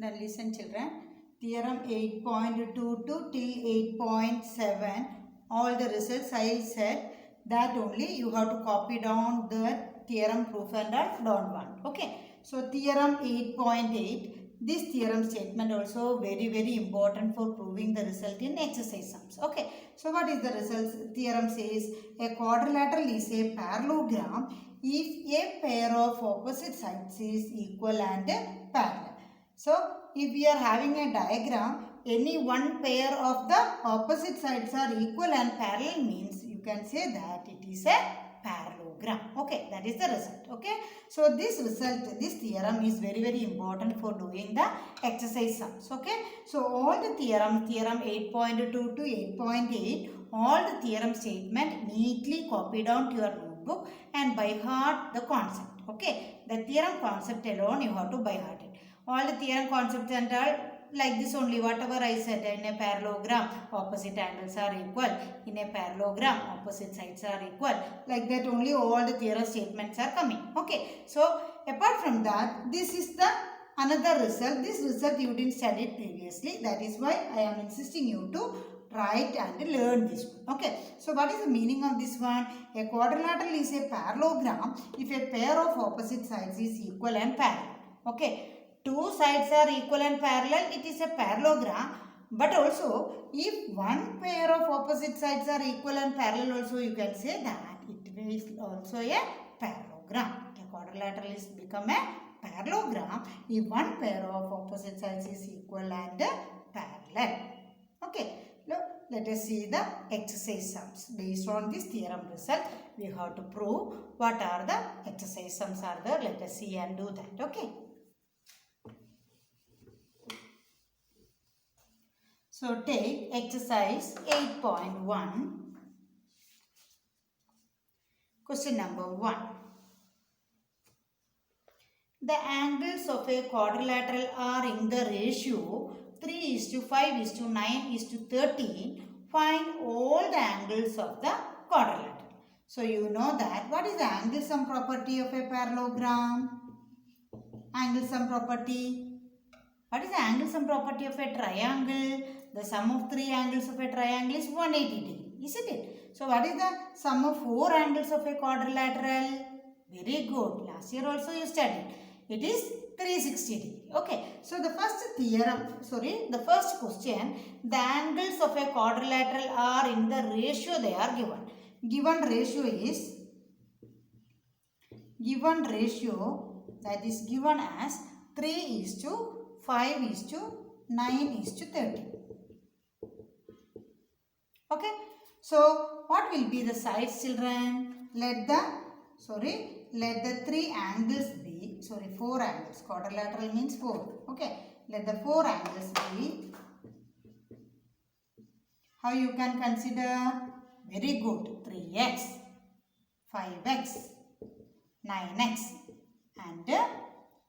Then listen children. Theorem 8.22 till 8.7. All the results I said that only you have to copy down the theorem proof and all don't want. Okay. So theorem 8.8. This theorem statement also very important for proving the result in exercise sums. Okay. So what is the result? Theorem says a quadrilateral is a parallelogram if a pair of opposite sides is equal and parallel. So if we are having a diagram, any one pair of the opposite sides are equal and parallel means you can say that it is a parallelogram. Okay, that is the result. Okay, so this result, this theorem is very important for doing the exercise sums. Okay, so all the theorem 8.2 to 8.8, all the theorem statement neatly copy down to your notebook and by heart the concept. Okay, the theorem concept alone you have to by heart it. All the theorem concepts and all like this only, whatever I said. In a parallelogram opposite angles are equal, in a parallelogram opposite sides are equal, like that only all the theorem statements are coming. Okay, so apart from that, this is the another result. This result you didn't study previously, that is why I am insisting you to write and learn this one. Okay, so what is the meaning of this one? A quadrilateral is a parallelogram if a pair of opposite sides is equal and parallel. Okay, two sides are equal and parallel, it is a parallelogram. But also, if one pair of opposite sides are equal and parallel also, you can say that it is also a parallelogram. A quadrilateral is become a parallelogram if one pair of opposite sides is equal and parallel. Okay, now let us see the exercise sums. Based on this theorem result, we have to prove what are the exercise sums are there. Let us see and do that. Okay. So take exercise 8.1. Question number 1. The angles of a quadrilateral are in the ratio 3:5:9:13. Find all the angles of the quadrilateral. So you know that what is the angle sum property of a parallelogram? Angle sum property. What is the angle sum property of a triangle? The sum of three angles of a triangle is 180 degree, isn't it? So what is the sum of four angles of a quadrilateral? Very good. Last year also you studied. It is 360 degree. Okay. So the first question, the angles of a quadrilateral are in the ratio they are given. Given ratio that is given as 3:5:9:13. Okay. So what will be the sides, children? Let the three angles be, four angles. Quadrilateral means four. Okay. Let the four angles be. How you can consider? Very good. 3x, 5x, 9x and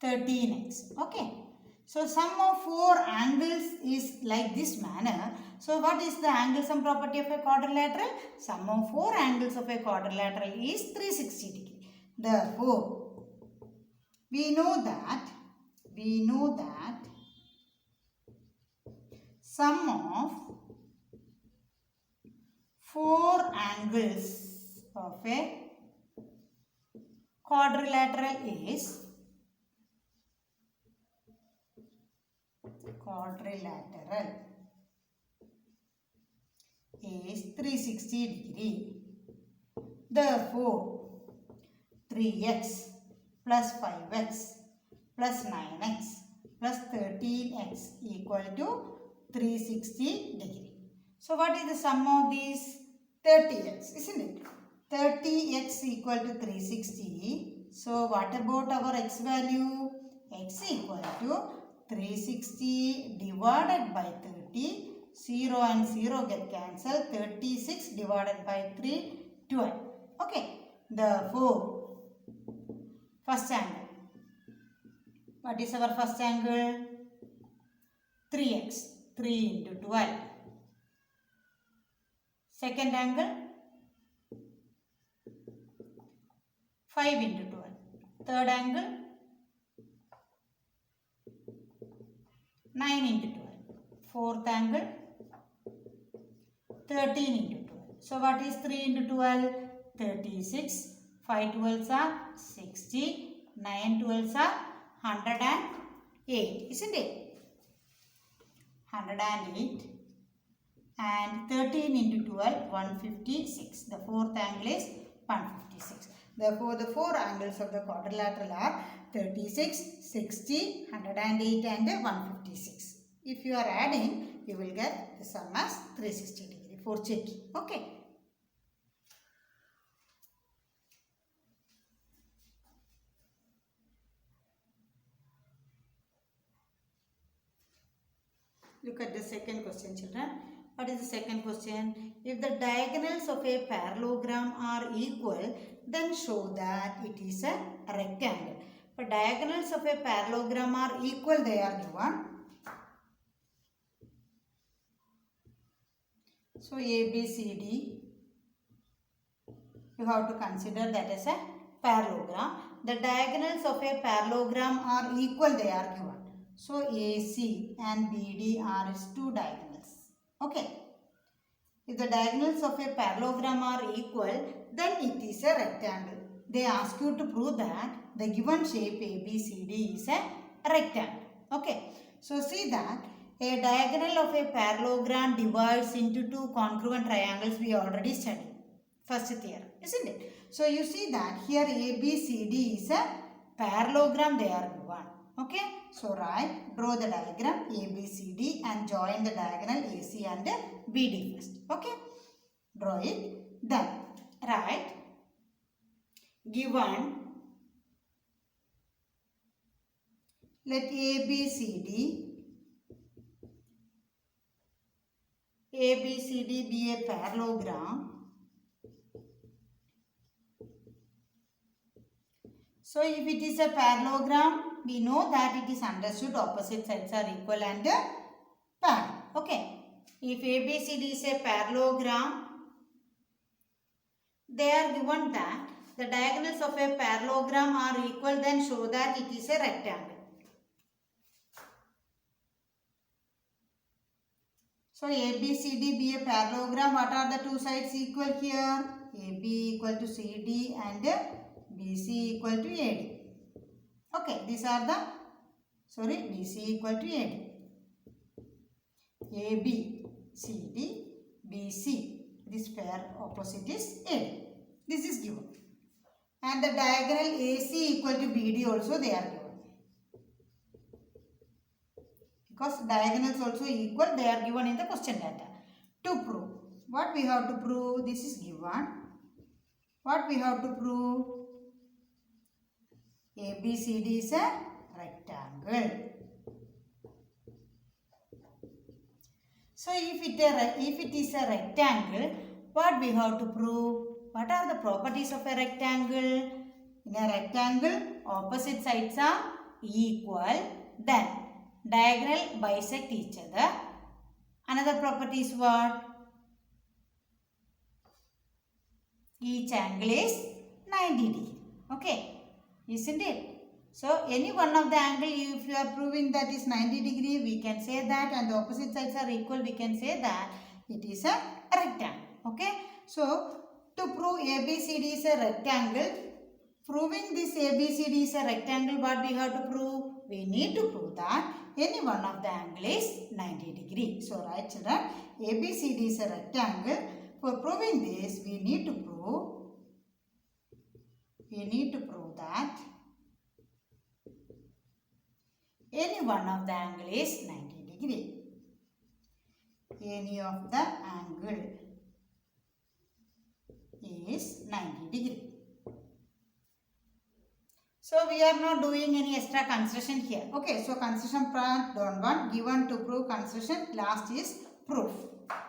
13x. Okay. So sum of four angles is like this manner. So what is the angle sum property of a quadrilateral? Sum of four angles of a quadrilateral is 360 degree. Therefore, we know that sum of four angles of a quadrilateral is 360 degree. Therefore, 3x plus 5x plus 9x plus 13x equal to 360 degree. So what is the sum of these? 30x, isn't it? 30x equal to 360. So what about our x value? X equal to 360 divided by 30. 0 and 0 get cancelled. 36 divided by 3, 12. Okay. Therefore, first angle. What is our first angle? 3x. 3 into 12. Second angle? 5 into 12. Third angle? 9 into 12. Fourth angle 13 into 12. So what is 3 into 12? 36. 5 12s are 60. 9 12s are 108. Isn't it? 108. And 13 into 12, 156. The fourth angle is 156. Therefore, the four angles of the quadrilateral are 36, 60, 108 and 156. If you are adding, you will get the sum as 360 degree for checking. Okay. Look at the second question, children. What is the second question? If the diagonals of a parallelogram are equal, then show that it is a rectangle. But diagonals of a parallelogram are equal, they are given. So A, B, C, D, you have to consider that as a parallelogram. The diagonals of a parallelogram are equal, they are given. So AC and BD are its two diagonals. Okay. If the diagonals of a parallelogram are equal, then it is a rectangle. They ask you to prove that the given shape ABCD is a rectangle. Okay. So see that a diagonal of a parallelogram divides into two congruent triangles we already studied. First theorem, isn't it? So you see that here ABCD is a parallelogram they are given. Okay. So draw the diagram ABCD and join the diagonal AC and BD first. Okay. Draw it. Then write given, let ABCD be a parallelogram. So if it is a parallelogram, we know that it is understood opposite sides are equal and parallel. Okay. If ABCD is a parallelogram, they are given that the diagonals of a parallelogram are equal, then show that it is a rectangle. So ABCD be a parallelogram. What are the two sides equal here? AB equal to CD and BC equal to AD. Okay, these are the, BC equal to AD. AB, CD, BC. This pair opposite is AD. This is given. And the diagonal AC equal to BD also they are given. Because diagonals also equal, they are given in the question data. To prove, what we have to prove? This is given. What we have to prove? ABCD is a rectangle. So if it is a rectangle, what we have to prove? What are the properties of a rectangle? In a rectangle, opposite sides are equal. Then diagonal bisect each other. Another property is what? Each angle is 90 degree. Okay. Isn't it? So any one of the angle, if you are proving that is 90 degree, we can say that, and the opposite sides are equal, we can say that it is a rectangle. Okay. So to prove ABCD is a rectangle, proving this ABCD is a rectangle, what we have to prove? We need to prove that any one of the angle is 90 degree. So right, children, ABCD is a rectangle. For proving this, we need to prove that any one of the angle is 90 degree. Any of the angle is 90 degree. So we are not doing any extra construction here. Okay, so construction part don't want. Given to prove construction, last is proof.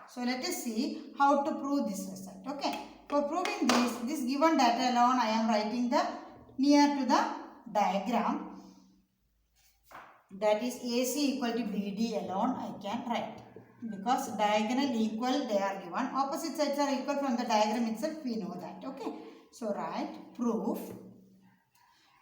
So let us see how to prove this result. Okay, for proving this given data alone, I am writing the near to the diagram. That is AC equal to BD alone I can write. Because diagonal equal they are given. Opposite sides are equal from the diagram itself, we know that. Okay. So write proof.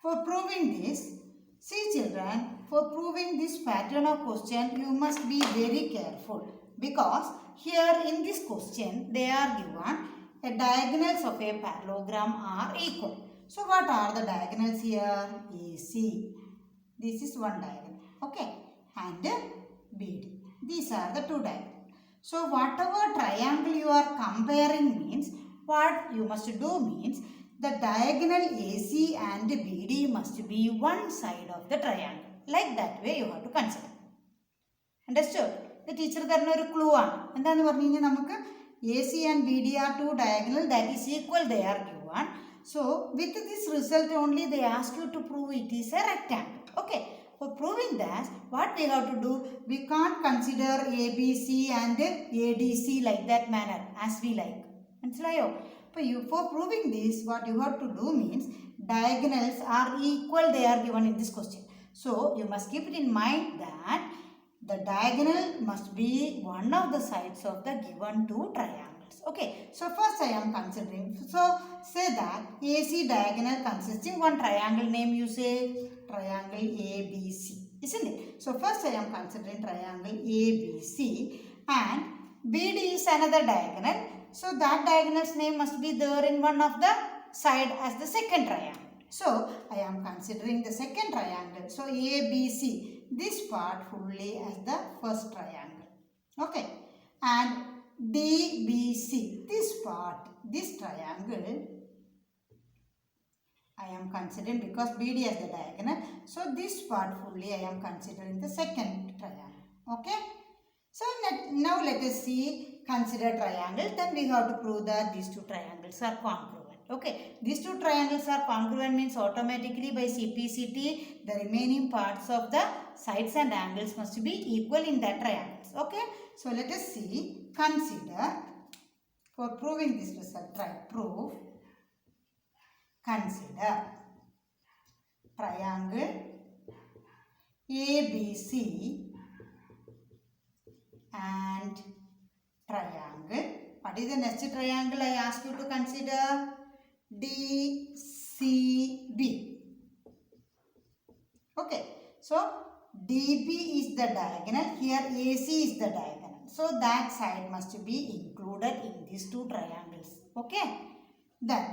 For proving this, see children, for proving this pattern of question, you must be very careful because here in this question, they are given the diagonals of a parallelogram are equal. So what are the diagonals here? AC. This is one diagonal. Okay. And BD. These are the two diagonals. So whatever triangle you are comparing means, what you must do means, the diagonal AC and BD must be one side of the triangle. Like that way you have to consider. Understood? The teacher tharna oru clue aanu. Endaanu parnunja namukku AC and BD are two diagonal, that is equal, they are given. So with this result only they ask you to prove it is a rectangle. Okay. For proving that, what we have to do, we can't consider ABC and ADC like that manner as we like. For proving this, what you have to do means, diagonals are equal, they are given in this question. So you must keep it in mind that the diagonal must be one of the sides of the given two triangles. Okay, so first I am considering, so say that AC diagonal consisting one triangle name, you say triangle ABC, isn't it? So first I am considering triangle ABC and BD is another diagonal. So that diagonal's name must be there in one of the side as the second triangle. So I am considering the second triangle. So ABC, this part fully as the first triangle. Okay. And DBC, this part, this triangle, I am considering because BD as the diagonal. So this part fully I am considering the second triangle. Okay. So now let us see, consider triangle. Then we have to prove that these two triangles are congruent. Okay. These two triangles are congruent means automatically by CPCT, the remaining parts of the sides and angles must be equal in that triangles. Okay. So let us see, consider, for proving this result, try prove, consider triangle ABC and triangle. What is the next triangle I ask you to consider? DCB. Okay. So DB is the diagonal. Here AC is the diagonal. So that side must be included in these two triangles. Okay. Then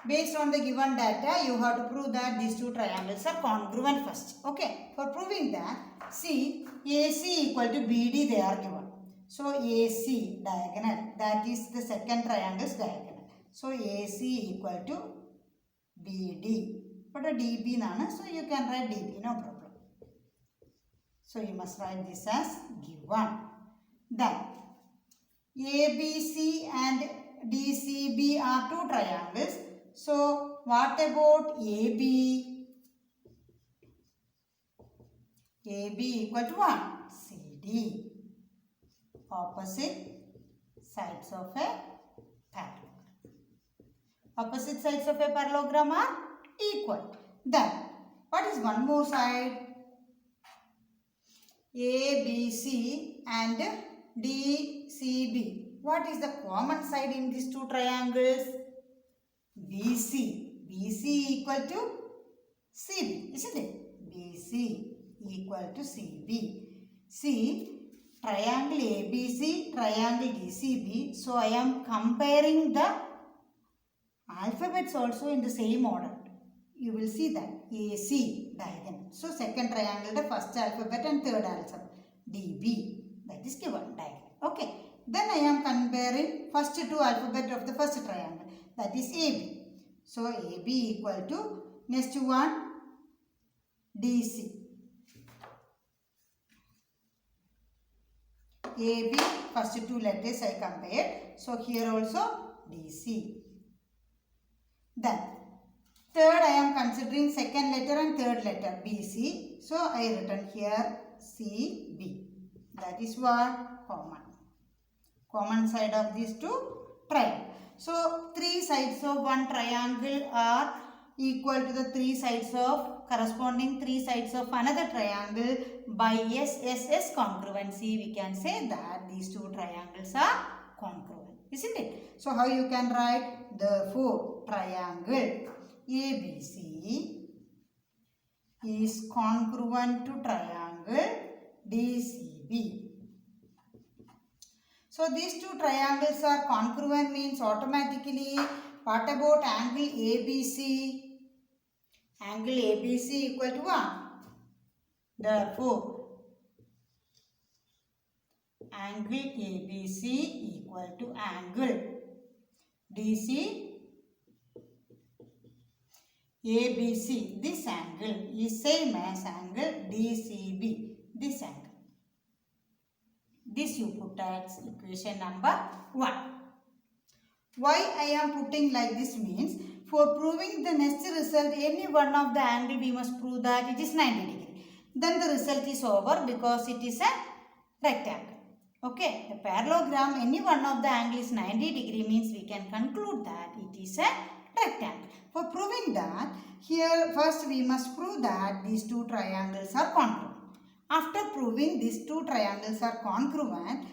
based on the given data, you have to prove that these two triangles are congruent first. Okay. For proving that, see, AC equal to BD they are given. So AC diagonal, that is the second triangle's diagonal. So AC equal to BD. But a DB nana, so you can write DB, no problem. So you must write this as given. Then ABC and DCB are two triangles. So what about AB? AB equal to what? CD. Opposite sides of a parallelogram. Opposite sides of a parallelogram are equal. Then what is one more side? ABC and DCB. What is the common side in these two triangles? BC. BC equal to CB, isn't it? BC equal to CB. See, triangle ABC, triangle DCB. So I am comparing the alphabets also in the same order. You will see that AC diagonal. So second triangle, the first alphabet and third alphabet. DB, that is given diagonal. Okay. Then I am comparing first two alphabet of the first triangle, that is AB. So AB equal to next one DC. AB, first two letters I compared. So here also DC. Then third I am considering second letter and third letter BC. So I written here CB. That is what? Common. Common side of these two triangles. So three sides of one triangle are equal to the three sides of corresponding three sides of another triangle. By SSS congruency, we can say that these two triangles are congruent, isn't it? So how you can write? Therefore, triangle ABC is congruent to triangle DCB. So these two triangles are congruent means automatically what about angle ABC? Angle ABC equal to what? Therefore, angle ABC equal to angle DC ABC. This angle is same as angle DCB. This angle. This you put as equation number 1. Why I am putting like this means, for proving the next result, any one of the angle we must prove that it is 90 degree. Then the result is over because it is a rectangle. Okay, a parallelogram, any one of the angle is 90 degree means we can conclude that it is a rectangle. For proving that, here first we must prove that these two triangles are congruent. After proving these two triangles are congruent,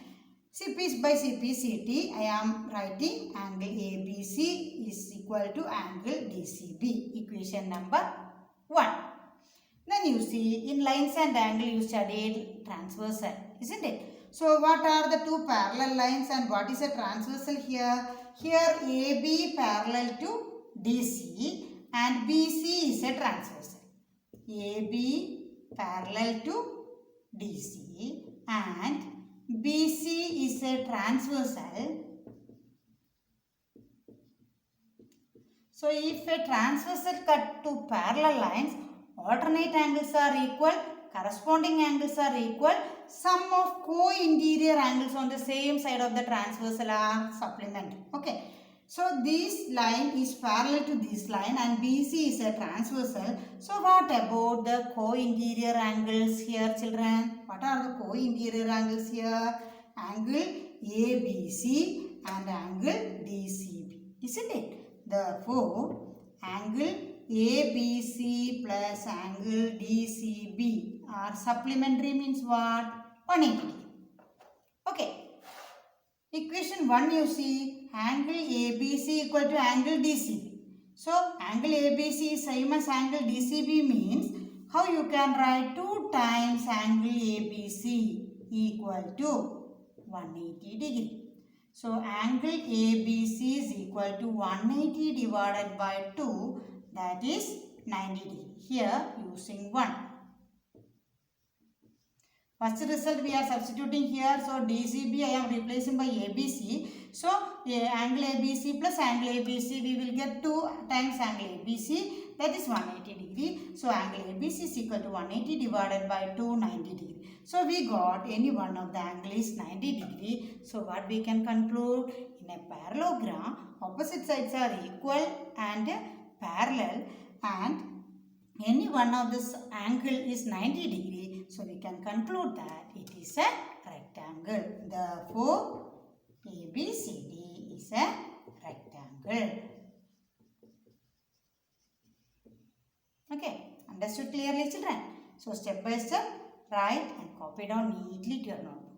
CP by CP/CT, I am writing angle ABC is equal to angle DCB, equation number 1. Then you see, in lines and angle you studied transversal, isn't it? So what are the two parallel lines and what is a transversal here? Here AB parallel to DC and BC is a transversal. AB parallel to DC and BC is a transversal. So if a transversal cut two parallel lines, alternate angles are equal, corresponding angles are equal, sum of co-interior angles on the same side of the transversal are supplementary. Okay. So this line is parallel to this line and BC is a transversal. So what about the co-interior angles here, children? What are the co-interior angles here? Angle ABC and angle DCB, isn't it? Therefore, angle ABC plus angle DCB are supplementary means what? 180 degree. Okay. Equation 1 you see, angle ABC equal to angle DCB. So, angle ABC is same as angle DCB means, how you can write 2 times angle ABC equal to 180 degree. So, angle ABC is equal to 180 divided by 2, that is 90 degree. Here using 1. First result we are substituting here. So, DCB I am replacing by ABC. So, angle ABC plus angle ABC we will get 2 times angle ABC, that is 180 degree. So, angle ABC is equal to 180 divided by 2, 90 degree. So, we got any one of the angle is 90 degree. So, what we can conclude? In a parallelogram, opposite sides are equal and parallel and any one of this angle is 90 degree. So, we can conclude that it is a rectangle. Therefore, ABCD is a rectangle. Okay, understood clearly, children? So, step by step, write and copy down neatly to your notebook.